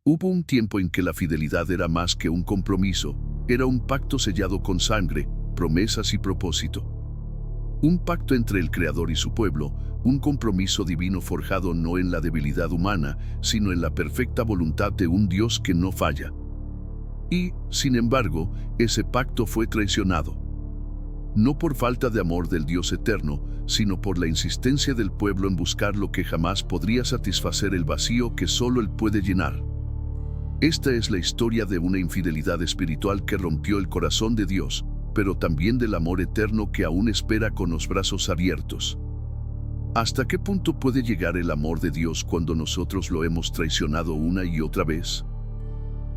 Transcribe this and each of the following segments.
Hubo un tiempo en que la fidelidad era más que un compromiso, era un pacto sellado con sangre, promesas y propósito. Un pacto entre el Creador y su pueblo, un compromiso divino forjado no en la debilidad humana, sino en la perfecta voluntad de un Dios que no falla. Y, sin embargo, ese pacto fue traicionado. No por falta de amor del Dios eterno, sino por la insistencia del pueblo en buscar lo que jamás podría satisfacer el vacío que solo Él puede llenar. Esta es la historia de una infidelidad espiritual que rompió el corazón de Dios, pero también del amor eterno que aún espera con los brazos abiertos. ¿Hasta qué punto puede llegar el amor de Dios cuando nosotros lo hemos traicionado una y otra vez?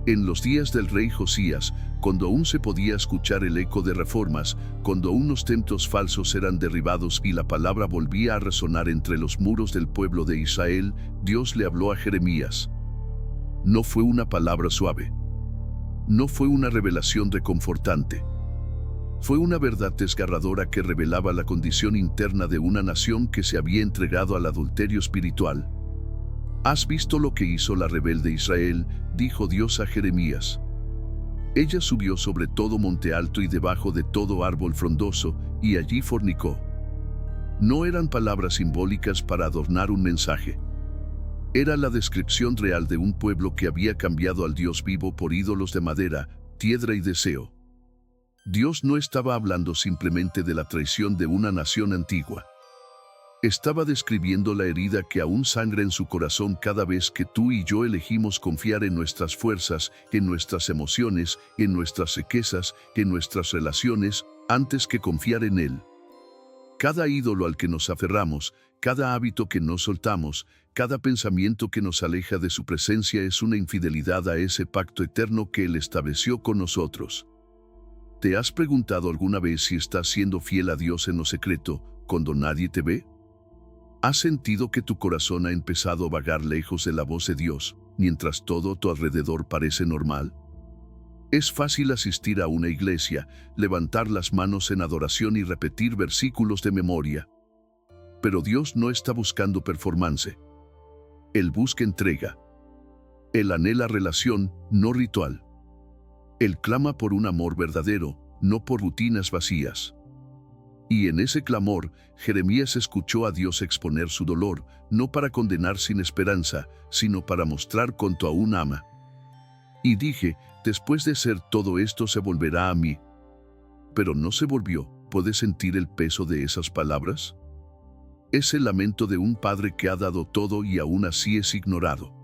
En los días del rey Josías, cuando aún se podía escuchar el eco de reformas, cuando aún los templos falsos eran derribados y la palabra volvía a resonar entre los muros del pueblo de Israel, Dios le habló a Jeremías. No fue una palabra suave. No fue una revelación reconfortante. Fue una verdad desgarradora que revelaba la condición interna de una nación que se había entregado al adulterio espiritual. ¿Has visto lo que hizo la rebelde Israel?, dijo Dios a Jeremías. Ella subió sobre todo monte alto y debajo de todo árbol frondoso, y allí fornicó. No eran palabras simbólicas para adornar un mensaje. Era la descripción real de un pueblo que había cambiado al Dios vivo por ídolos de madera, piedra y deseo. Dios no estaba hablando simplemente de la traición de una nación antigua. Estaba describiendo la herida que aún sangra en su corazón cada vez que tú y yo elegimos confiar en nuestras fuerzas, en nuestras emociones, en nuestras riquezas, en nuestras relaciones, antes que confiar en Él. Cada ídolo al que nos aferramos, cada hábito que no soltamos, cada pensamiento que nos aleja de su presencia es una infidelidad a ese pacto eterno que Él estableció con nosotros. ¿Te has preguntado alguna vez si estás siendo fiel a Dios en lo secreto, cuando nadie te ve? ¿Has sentido que tu corazón ha empezado a vagar lejos de la voz de Dios, mientras todo a tu alrededor parece normal? Es fácil asistir a una iglesia, levantar las manos en adoración y repetir versículos de memoria. Pero Dios no está buscando performance. Él busca entrega. Él anhela relación, no ritual. Él clama por un amor verdadero, no por rutinas vacías. Y en ese clamor, Jeremías escuchó a Dios exponer su dolor, no para condenar sin esperanza, sino para mostrar cuánto aún ama. Y dije, después de hacer todo esto se volverá a mí. Pero no se volvió. ¿Puedes sentir el peso de esas palabras? Es el lamento de un padre que ha dado todo y aún así es ignorado.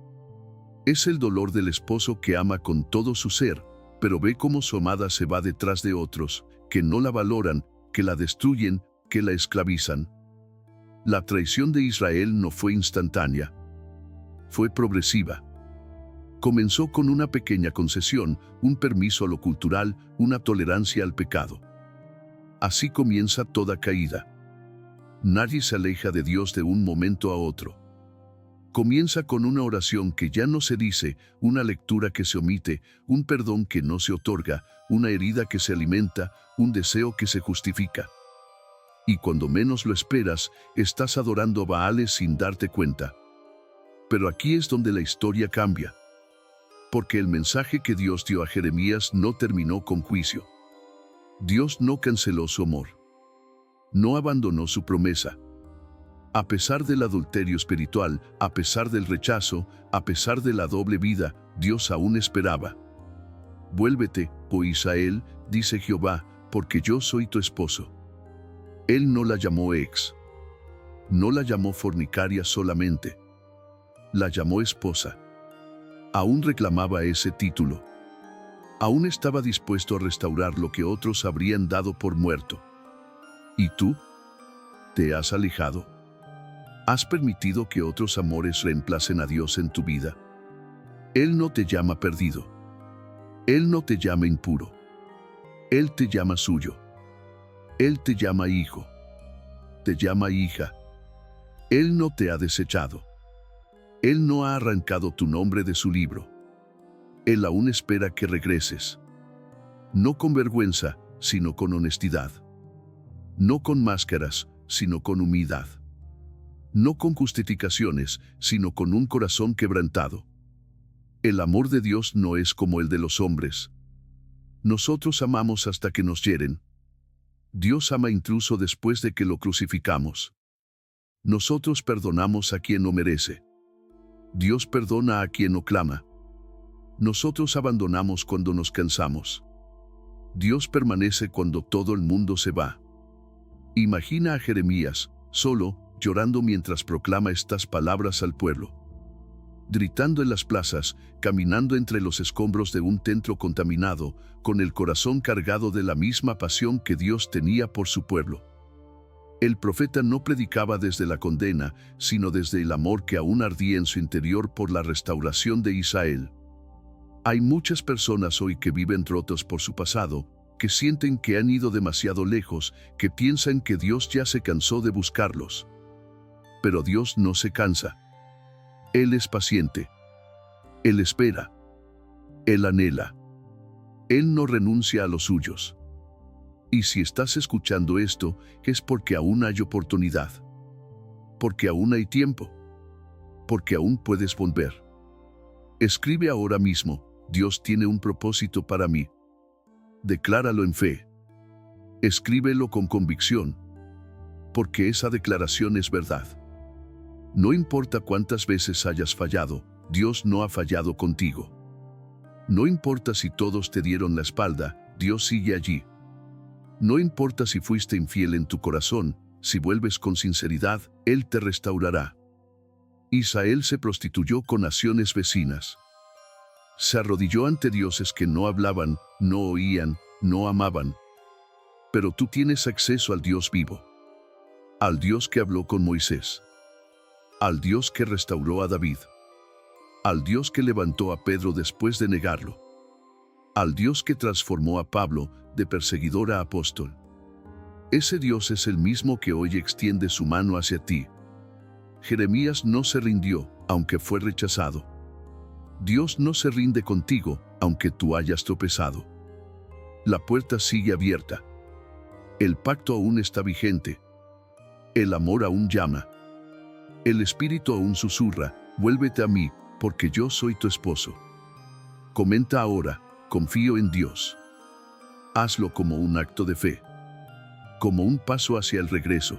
Es el dolor del esposo que ama con todo su ser, pero ve cómo su amada se va detrás de otros, que no la valoran, que la destruyen, que la esclavizan. La traición de Israel no fue instantánea. Fue progresiva. Comenzó con una pequeña concesión, un permiso a lo cultural, una tolerancia al pecado. Así comienza toda caída. Nadie se aleja de Dios de un momento a otro. Comienza con una oración que ya no se dice, una lectura que se omite, un perdón que no se otorga, una herida que se alimenta, un deseo que se justifica. Y cuando menos lo esperas, estás adorando a Baales sin darte cuenta. Pero aquí es donde la historia cambia. Porque el mensaje que Dios dio a Jeremías no terminó con juicio. Dios no canceló su amor. No abandonó su promesa. A pesar del adulterio espiritual, a pesar del rechazo, a pesar de la doble vida, Dios aún esperaba. Vuélvete, oh Israel, dice Jehová, porque yo soy tu esposo. Él no la llamó ex. No la llamó fornicaria solamente. La llamó esposa. Aún reclamaba ese título. Aún estaba dispuesto a restaurar lo que otros habrían dado por muerto. ¿Y tú? ¿Te has alejado? ¿Has permitido que otros amores reemplacen a Dios en tu vida? Él no te llama perdido. Él no te llama impuro. Él te llama suyo. Él te llama hijo. Te llama hija. Él no te ha desechado. Él no ha arrancado tu nombre de su libro. Él aún espera que regreses. No con vergüenza, sino con honestidad. No con máscaras, sino con humildad. No con justificaciones, sino con un corazón quebrantado. El amor de Dios no es como el de los hombres. Nosotros amamos hasta que nos hieren. Dios ama incluso después de que lo crucificamos. Nosotros perdonamos a quien no merece. Dios perdona a quien no clama. Nosotros abandonamos cuando nos cansamos. Dios permanece cuando todo el mundo se va. Imagina a Jeremías, solo, llorando mientras proclama estas palabras al pueblo. Gritando en las plazas, caminando entre los escombros de un templo contaminado, con el corazón cargado de la misma pasión que Dios tenía por su pueblo. El profeta no predicaba desde la condena, sino desde el amor que aún ardía en su interior por la restauración de Israel. Hay muchas personas hoy que viven rotos por su pasado, que sienten que han ido demasiado lejos, que piensan que Dios ya se cansó de buscarlos. Pero Dios no se cansa. Él es paciente. Él espera. Él anhela. Él no renuncia a los suyos. Y si estás escuchando esto, es porque aún hay oportunidad. Porque aún hay tiempo. Porque aún puedes volver. Escribe ahora mismo: Dios tiene un propósito para mí. Decláralo en fe. Escríbelo con convicción. Porque esa declaración es verdad. No importa cuántas veces hayas fallado, Dios no ha fallado contigo. No importa si todos te dieron la espalda, Dios sigue allí. No importa si fuiste infiel en tu corazón, si vuelves con sinceridad, Él te restaurará. Israel se prostituyó con naciones vecinas. Se arrodilló ante dioses que no hablaban, no oían, no amaban. Pero tú tienes acceso al Dios vivo. Al Dios que habló con Moisés. Al Dios que restauró a David. Al Dios que levantó a Pedro después de negarlo. Al Dios que transformó a Pablo de perseguidor a apóstol. Ese Dios es el mismo que hoy extiende su mano hacia ti. Jeremías no se rindió, aunque fue rechazado. Dios no se rinde contigo, aunque tú hayas tropezado. La puerta sigue abierta. El pacto aún está vigente. El amor aún llama. El Espíritu aún susurra: vuélvete a mí, porque yo soy tu esposo. Comenta ahora: confío en Dios. Hazlo como un acto de fe. Como un paso hacia el regreso.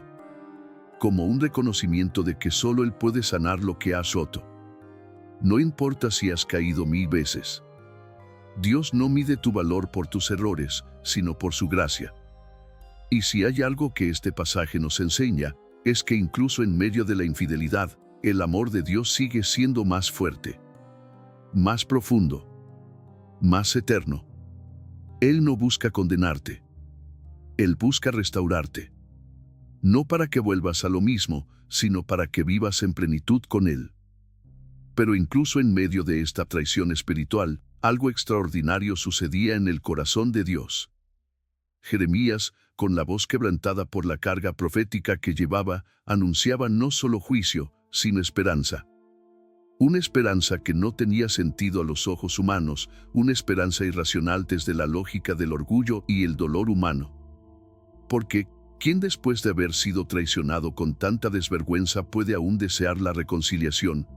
Como un reconocimiento de que solo Él puede sanar lo que has roto. No importa si has caído 1000 veces. Dios no mide tu valor por tus errores, sino por su gracia. Y si hay algo que este pasaje nos enseña, es que incluso en medio de la infidelidad, el amor de Dios sigue siendo más fuerte, más profundo, más eterno. Él no busca condenarte. Él busca restaurarte. No para que vuelvas a lo mismo, sino para que vivas en plenitud con Él. Pero incluso en medio de esta traición espiritual, algo extraordinario sucedía en el corazón de Dios. Jeremías, con la voz quebrantada por la carga profética que llevaba, anunciaba no solo juicio, sino esperanza. Una esperanza que no tenía sentido a los ojos humanos, una esperanza irracional desde la lógica del orgullo y el dolor humano. Porque, ¿quién después de haber sido traicionado con tanta desvergüenza puede aún desear la reconciliación?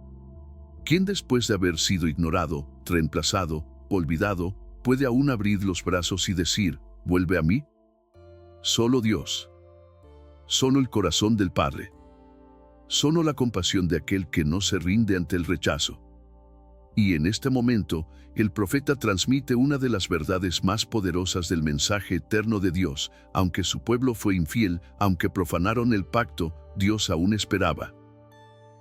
¿Quién después de haber sido ignorado, reemplazado, olvidado, puede aún abrir los brazos y decir: vuelve a mí? Solo Dios. Solo el corazón del Padre. Solo la compasión de aquel que no se rinde ante el rechazo. Y en este momento, el profeta transmite una de las verdades más poderosas del mensaje eterno de Dios: aunque su pueblo fue infiel, aunque profanaron el pacto, Dios aún esperaba.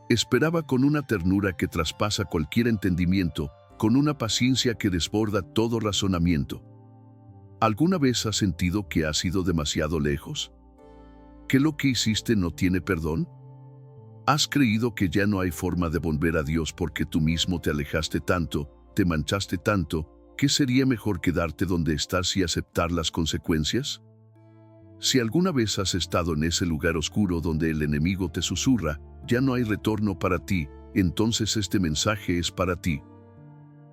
Esperaba con una ternura que traspasa cualquier entendimiento, con una paciencia que desborda todo razonamiento. ¿Alguna vez has sentido que has ido demasiado lejos? ¿Que lo que hiciste no tiene perdón? ¿Has creído que ya no hay forma de volver a Dios porque tú mismo te alejaste tanto, te manchaste tanto, que sería mejor quedarte donde estás y aceptar las consecuencias? Si alguna vez has estado en ese lugar oscuro donde el enemigo te susurra: ya no hay retorno para ti, entonces este mensaje es para ti.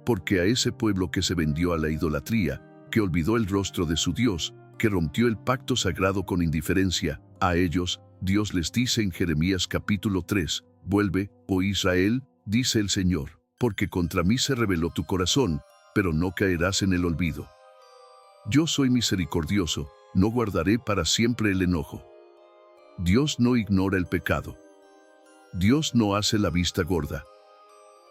Porque a ese pueblo que se vendió a la idolatría, que olvidó el rostro de su Dios, que rompió el pacto sagrado con indiferencia, a ellos, Dios les dice en Jeremías capítulo 3, vuelve, oh Israel, dice el Señor. porque contra mí se rebeló tu corazón, pero no caerás en el olvido. Yo soy misericordioso, no guardaré para siempre el enojo. Dios no ignora el pecado. Dios no hace la vista gorda.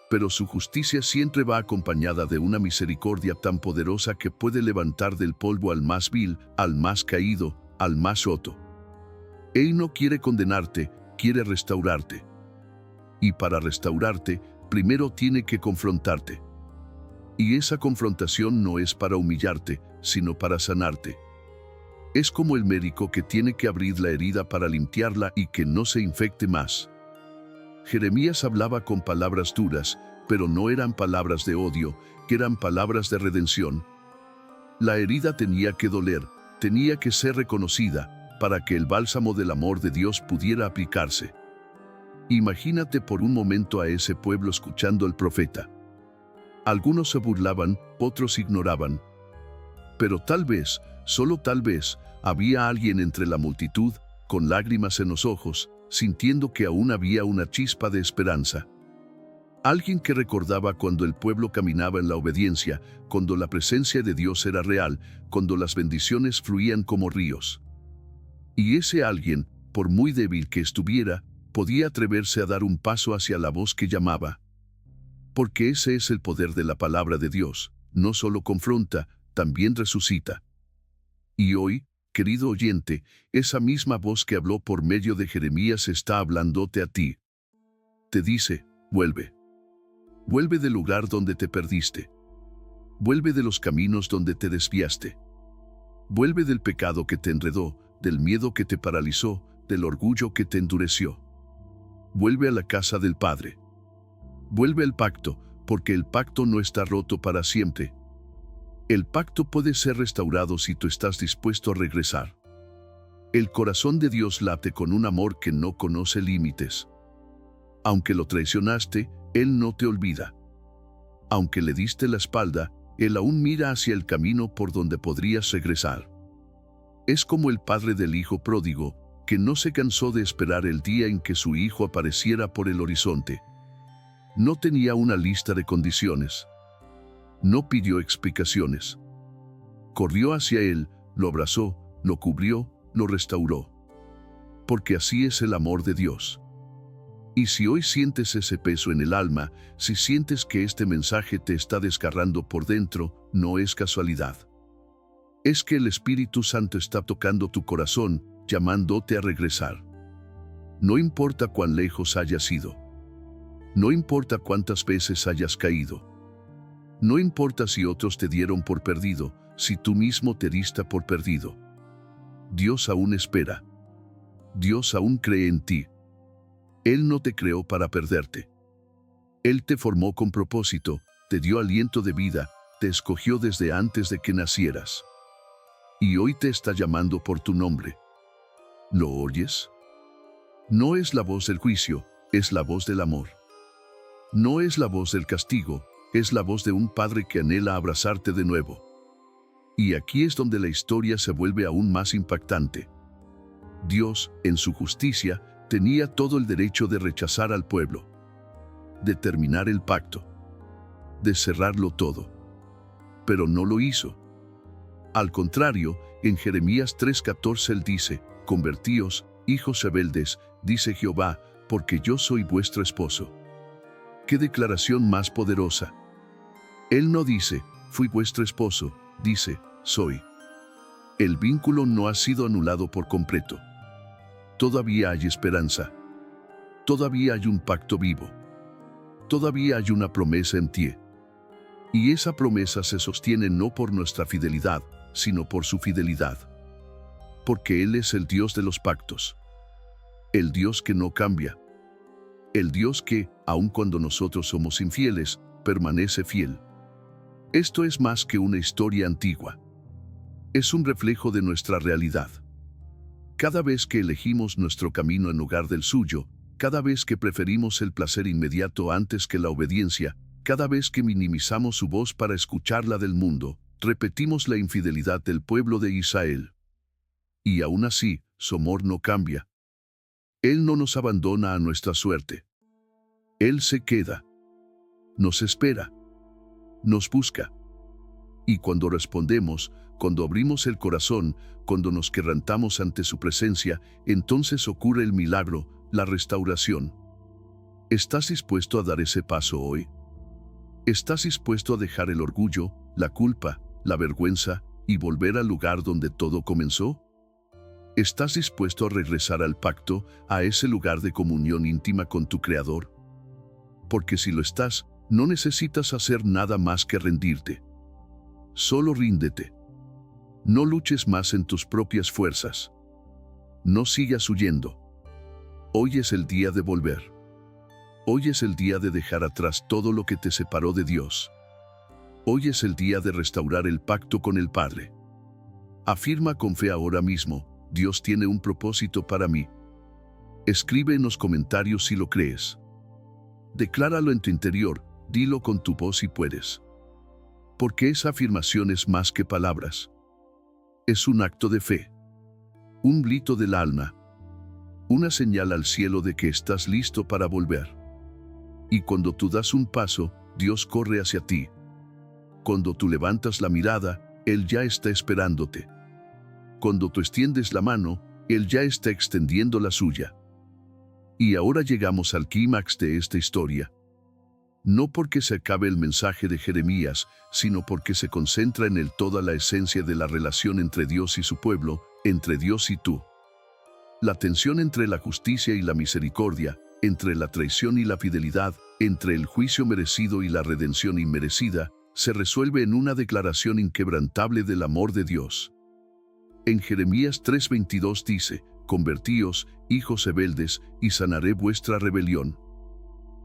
Pero su justicia siempre va acompañada de una misericordia tan poderosa que puede levantar del polvo al más vil, al más caído, al más roto. Él no quiere condenarte, quiere restaurarte. Y para restaurarte, primero tiene que confrontarte. Y esa confrontación no es para humillarte, sino para sanarte. Es como el médico que tiene que abrir la herida para limpiarla y que no se infecte más. Jeremías hablaba con palabras duras, pero no eran palabras de odio, que eran palabras de redención. La herida tenía que doler, tenía que ser reconocida, para que el bálsamo del amor de Dios pudiera aplicarse. Imagínate por un momento a ese pueblo escuchando al profeta. Algunos se burlaban, otros ignoraban. Pero tal vez, solo tal vez, había alguien entre la multitud, con lágrimas en los ojos, sintiendo que aún había una chispa de esperanza. Alguien que recordaba cuando el pueblo caminaba en la obediencia, cuando la presencia de Dios era real, cuando las bendiciones fluían como ríos. Y ese alguien, por muy débil que estuviera, podía atreverse a dar un paso hacia la voz que llamaba. Porque ese es el poder de la palabra de Dios, no solo confronta, también resucita. Y hoy, querido oyente, esa misma voz que habló por medio de Jeremías está hablándote a ti. Te dice, vuelve. Vuelve del lugar donde te perdiste. Vuelve de los caminos donde te desviaste. Vuelve del pecado que te enredó, del miedo que te paralizó, del orgullo que te endureció. Vuelve a la casa del Padre. Vuelve al pacto, porque el pacto no está roto para siempre. El pacto puede ser restaurado si tú estás dispuesto a regresar. El corazón de Dios late con un amor que no conoce límites. Aunque lo traicionaste, Él no te olvida. Aunque le diste la espalda, Él aún mira hacia el camino por donde podrías regresar. Es como el padre del hijo pródigo, que no se cansó de esperar el día en que su hijo apareciera por el horizonte. No tenía una lista de condiciones. No pidió explicaciones. Corrió hacia él, lo abrazó, lo cubrió, lo restauró. Porque así es el amor de Dios. Y si hoy sientes ese peso en el alma, si sientes que este mensaje te está desgarrando por dentro, no es casualidad. Es que el Espíritu Santo está tocando tu corazón, llamándote a regresar. No importa cuán lejos hayas ido. No importa cuántas veces hayas caído. No importa si otros te dieron por perdido, si tú mismo te diste por perdido. Dios aún espera. Dios aún cree en ti. Él no te creó para perderte. Él te formó con propósito, te dio aliento de vida, te escogió desde antes de que nacieras. Y hoy te está llamando por tu nombre. ¿Lo oyes? No es la voz del juicio, es la voz del amor. No es la voz del castigo, es la voz de un padre que anhela abrazarte de nuevo. Y aquí es donde la historia se vuelve aún más impactante. Dios, en su justicia, tenía todo el derecho de rechazar al pueblo, de terminar el pacto, de cerrarlo todo. Pero no lo hizo. Al contrario, en Jeremías 3:14 él dice, «Convertíos, hijos rebeldes, dice Jehová, porque yo soy vuestro esposo». ¡Qué declaración más poderosa! Él no dice, «Fui vuestro esposo», dice, «Soy». El vínculo no ha sido anulado por completo. Todavía hay esperanza. Todavía hay un pacto vivo. Todavía hay una promesa en ti. Y esa promesa se sostiene no por nuestra fidelidad, sino por su fidelidad. Porque Él es el Dios de los pactos. El Dios que no cambia. El Dios que, aun cuando nosotros somos infieles, permanece fiel. Esto es más que una historia antigua. Es un reflejo de nuestra realidad. Cada vez que elegimos nuestro camino en lugar del suyo, cada vez que preferimos el placer inmediato antes que la obediencia, cada vez que minimizamos su voz para escuchar la del mundo, repetimos la infidelidad del pueblo de Israel. Y aún así, su amor no cambia. Él no nos abandona a nuestra suerte. Él se queda. nos espera, nos busca. Y cuando respondemos, cuando abrimos el corazón, cuando nos quebrantamos ante su presencia, entonces ocurre el milagro, la restauración. ¿Estás dispuesto a dar ese paso hoy? ¿Estás dispuesto a dejar el orgullo, la culpa, la vergüenza y volver al lugar donde todo comenzó? ¿Estás dispuesto a regresar al pacto, a ese lugar de comunión íntima con tu Creador? Porque si lo estás, no necesitas hacer nada más que rendirte. Solo ríndete. No luches más en tus propias fuerzas. No sigas huyendo. Hoy es el día de volver. Hoy es el día de dejar atrás todo lo que te separó de Dios. Hoy es el día de restaurar el pacto con el Padre. Afirma con fe ahora mismo: Dios tiene un propósito para mí. Escribe en los comentarios si lo crees. Decláralo en tu interior, dilo con tu voz si puedes. Porque esa afirmación es más que palabras. Es un acto de fe. Un grito del alma. Una señal al cielo de que estás listo para volver. Y cuando tú das un paso, Dios corre hacia ti. Cuando tú levantas la mirada, Él ya está esperándote. Cuando tú extiendes la mano, Él ya está extendiendo la suya. Y ahora llegamos al clímax de esta historia. No porque se acabe el mensaje de Jeremías, sino porque se concentra en él toda la esencia de la relación entre Dios y su pueblo, entre Dios y tú. La tensión entre la justicia y la misericordia, entre la traición y la fidelidad, entre el juicio merecido y la redención inmerecida, se resuelve en una declaración inquebrantable del amor de Dios. En Jeremías 3:22 dice: «Convertíos, hijos rebeldes, y sanaré vuestra rebelión».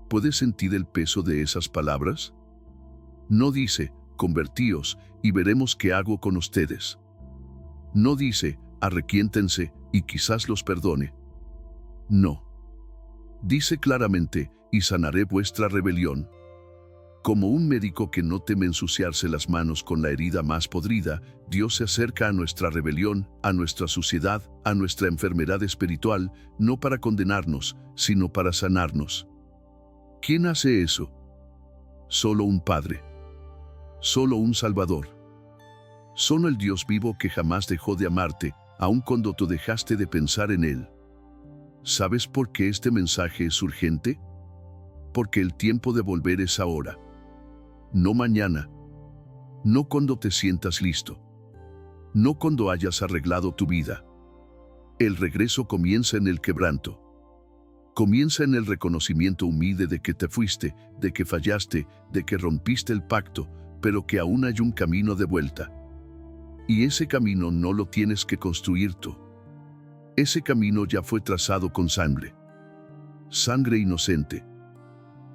¿Puedes sentir el peso de esas palabras? No dice: «Convertíos, y veremos qué hago con ustedes». No dice: «Arrepiéntense, y quizás los perdone». No. Dice claramente: «Y sanaré vuestra rebelión». Como un médico que no teme ensuciarse las manos con la herida más podrida, Dios se acerca a nuestra rebelión, a nuestra suciedad, a nuestra enfermedad espiritual, no para condenarnos, sino para sanarnos. ¿Quién hace eso? Solo un Padre. Solo un Salvador. Solo el Dios vivo que jamás dejó de amarte, aun cuando tú dejaste de pensar en Él. ¿Sabes por qué este mensaje es urgente? Porque el tiempo de volver es ahora. No mañana. No cuando te sientas listo. No cuando hayas arreglado tu vida. El regreso comienza en el quebranto. Comienza en el reconocimiento humilde de que te fuiste, de que fallaste, de que rompiste el pacto, pero que aún hay un camino de vuelta. Y ese camino no lo tienes que construir tú. Ese camino ya fue trazado con sangre. Sangre inocente.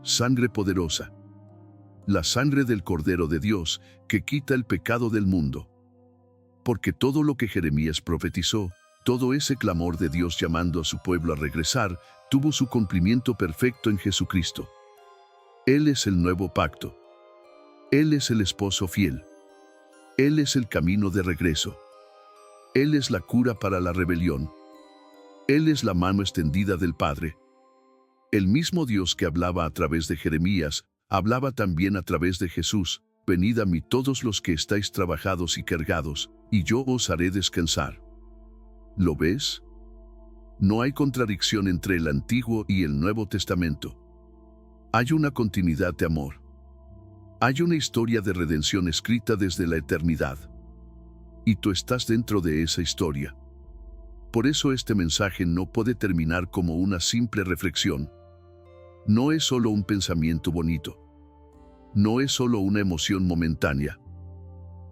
Sangre poderosa. La sangre del Cordero de Dios que quita el pecado del mundo. Porque todo lo que Jeremías profetizó, todo ese clamor de Dios llamando a su pueblo a regresar, tuvo su cumplimiento perfecto en Jesucristo. Él es el nuevo pacto. Él es el esposo fiel. Él es el camino de regreso. Él es la cura para la rebelión. Él es la mano extendida del Padre. El mismo Dios que hablaba a través de Jeremías, hablaba también a través de Jesús: «Venid a mí todos los que estáis trabajados y cargados, y yo os haré descansar». ¿Lo ves? No hay contradicción entre el Antiguo y el Nuevo Testamento. Hay una continuidad de amor. Hay una historia de redención escrita desde la eternidad. Y tú estás dentro de esa historia. Por eso este mensaje no puede terminar como una simple reflexión. No es solo un pensamiento bonito. No es solo una emoción momentánea.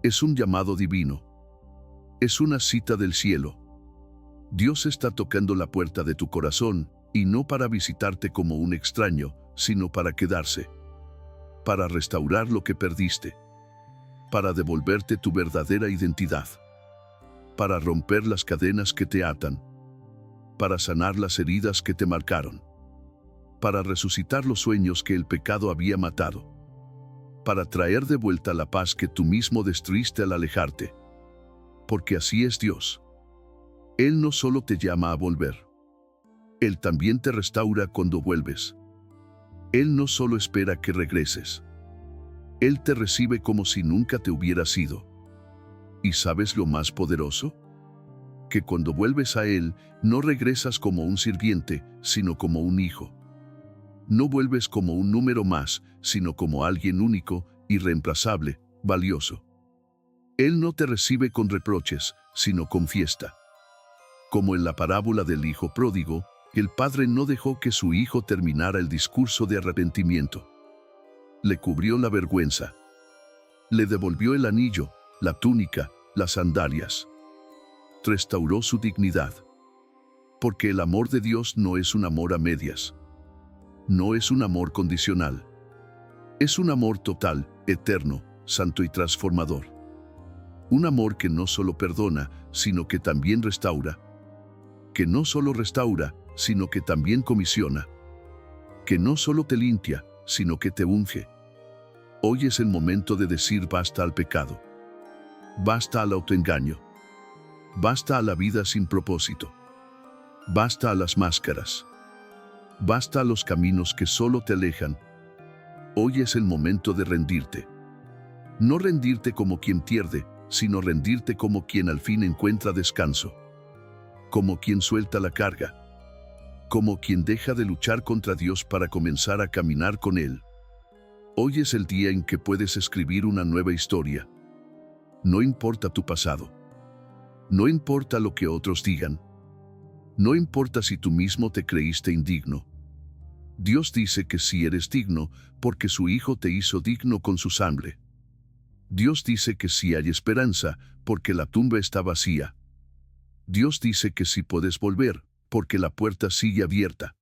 Es un llamado divino. Es una cita del cielo. Dios está tocando la puerta de tu corazón, y no para visitarte como un extraño, sino para quedarse. Para restaurar lo que perdiste. Para devolverte tu verdadera identidad. Para romper las cadenas que te atan. Para sanar las heridas que te marcaron. Para resucitar los sueños que el pecado había matado. Para traer de vuelta la paz que tú mismo destruiste al alejarte. Porque así es Dios. Él no solo te llama a volver. Él también te restaura cuando vuelves. Él no solo espera que regreses. Él te recibe como si nunca te hubieras ido. ¿Y sabes lo más poderoso? Que cuando vuelves a Él, no regresas como un sirviente, sino como un hijo. No vuelves como un número más, sino como alguien único, irreemplazable, valioso. Él no te recibe con reproches, sino con fiesta. Como en la parábola del hijo pródigo, el padre no dejó que su hijo terminara el discurso de arrepentimiento. Le cubrió la vergüenza. Le devolvió el anillo, la túnica, las sandalias. Restauró su dignidad. Porque el amor de Dios no es un amor a medias. No es un amor condicional. Es un amor total, eterno, santo y transformador. Un amor que no solo perdona, sino que también restaura. Que no solo restaura, sino que también comisiona. Que no solo te limpia, sino que te unge. Hoy es el momento de decir basta al pecado. Basta al autoengaño. Basta a la vida sin propósito. Basta a las máscaras. Basta a los caminos que solo te alejan. Hoy es el momento de rendirte. No rendirte como quien pierde, sino rendirte como quien al fin encuentra descanso. Como quien suelta la carga. Como quien deja de luchar contra Dios para comenzar a caminar con Él. Hoy es el día en que puedes escribir una nueva historia. No importa tu pasado. No importa lo que otros digan. No importa si tú mismo te creíste indigno. Dios dice que sí eres digno porque su Hijo te hizo digno con su sangre. Dios dice que sí hay esperanza porque la tumba está vacía. Dios dice que sí puedes volver porque la puerta sigue abierta.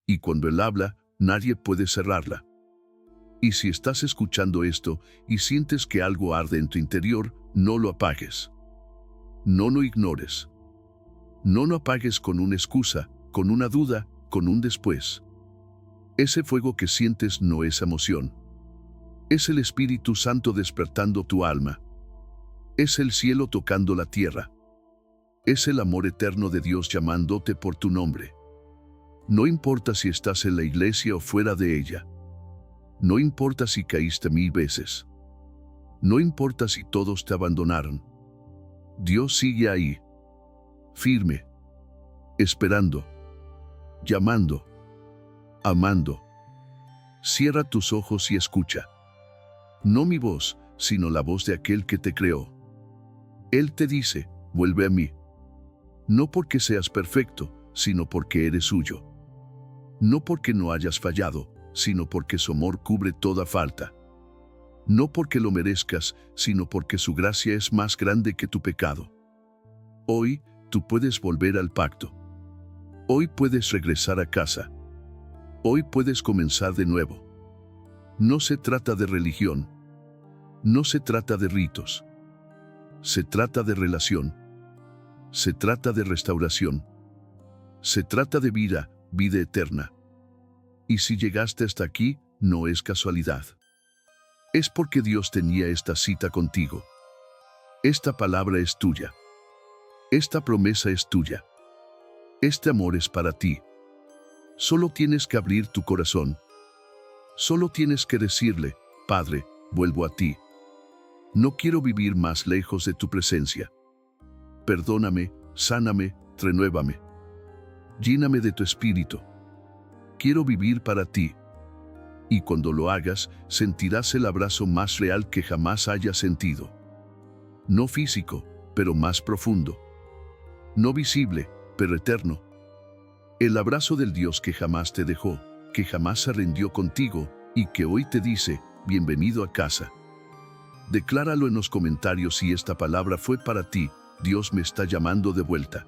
Y cuando Él habla, nadie puede cerrarla. Y si estás escuchando esto y sientes que algo arde en tu interior, no lo apagues. No lo ignores. No lo apagues con una excusa, con una duda, con un después. Ese fuego que sientes no es emoción. Es el Espíritu Santo despertando tu alma. Es el cielo tocando la tierra. Es el amor eterno de Dios llamándote por tu nombre. No importa si estás en la iglesia o fuera de ella. No importa si caíste 1000 veces. No importa si todos te abandonaron. Dios sigue ahí. Firme. Esperando. Llamando. Amando. Cierra tus ojos y escucha. No mi voz, sino la voz de aquel que te creó. Él te dice, vuelve a mí. No porque seas perfecto, sino porque eres suyo. No porque no hayas fallado, sino porque su amor cubre toda falta. No porque lo merezcas, sino porque su gracia es más grande que tu pecado. Hoy, tú puedes volver al pacto. Hoy puedes regresar a casa. Hoy puedes comenzar de nuevo. No se trata de religión. No se trata de ritos. Se trata de relación. Se trata de restauración. Se trata de vida, vida eterna. Y si llegaste hasta aquí, no es casualidad. Es porque Dios tenía esta cita contigo. Esta palabra es tuya. Esta promesa es tuya. Este amor es para ti. Solo tienes que abrir tu corazón. Solo tienes que decirle, Padre, vuelvo a ti. No quiero vivir más lejos de tu presencia. Perdóname, sáname, renuévame. Lléname de tu espíritu. Quiero vivir para ti. Y cuando lo hagas, sentirás el abrazo más real que jamás hayas sentido. No físico, pero más profundo. No visible, pero eterno. El abrazo del Dios que jamás te dejó, que jamás se rindió contigo y que hoy te dice, bienvenido a casa. Decláralo en los comentarios si esta palabra fue para ti. Dios me está llamando de vuelta.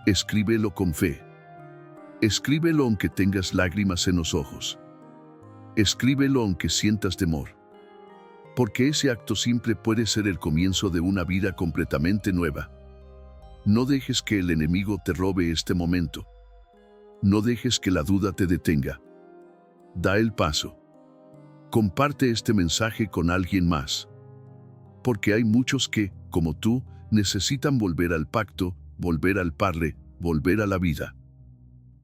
Escríbelo con fe. Escríbelo aunque tengas lágrimas en los ojos. Escríbelo aunque sientas temor. Porque ese acto simple puede ser el comienzo de una vida completamente nueva. No dejes que el enemigo te robe este momento. No dejes que la duda te detenga. Da el paso. Comparte este mensaje con alguien más. Porque hay muchos que, como tú, necesitan volver al pacto, volver al Padre, volver a la vida.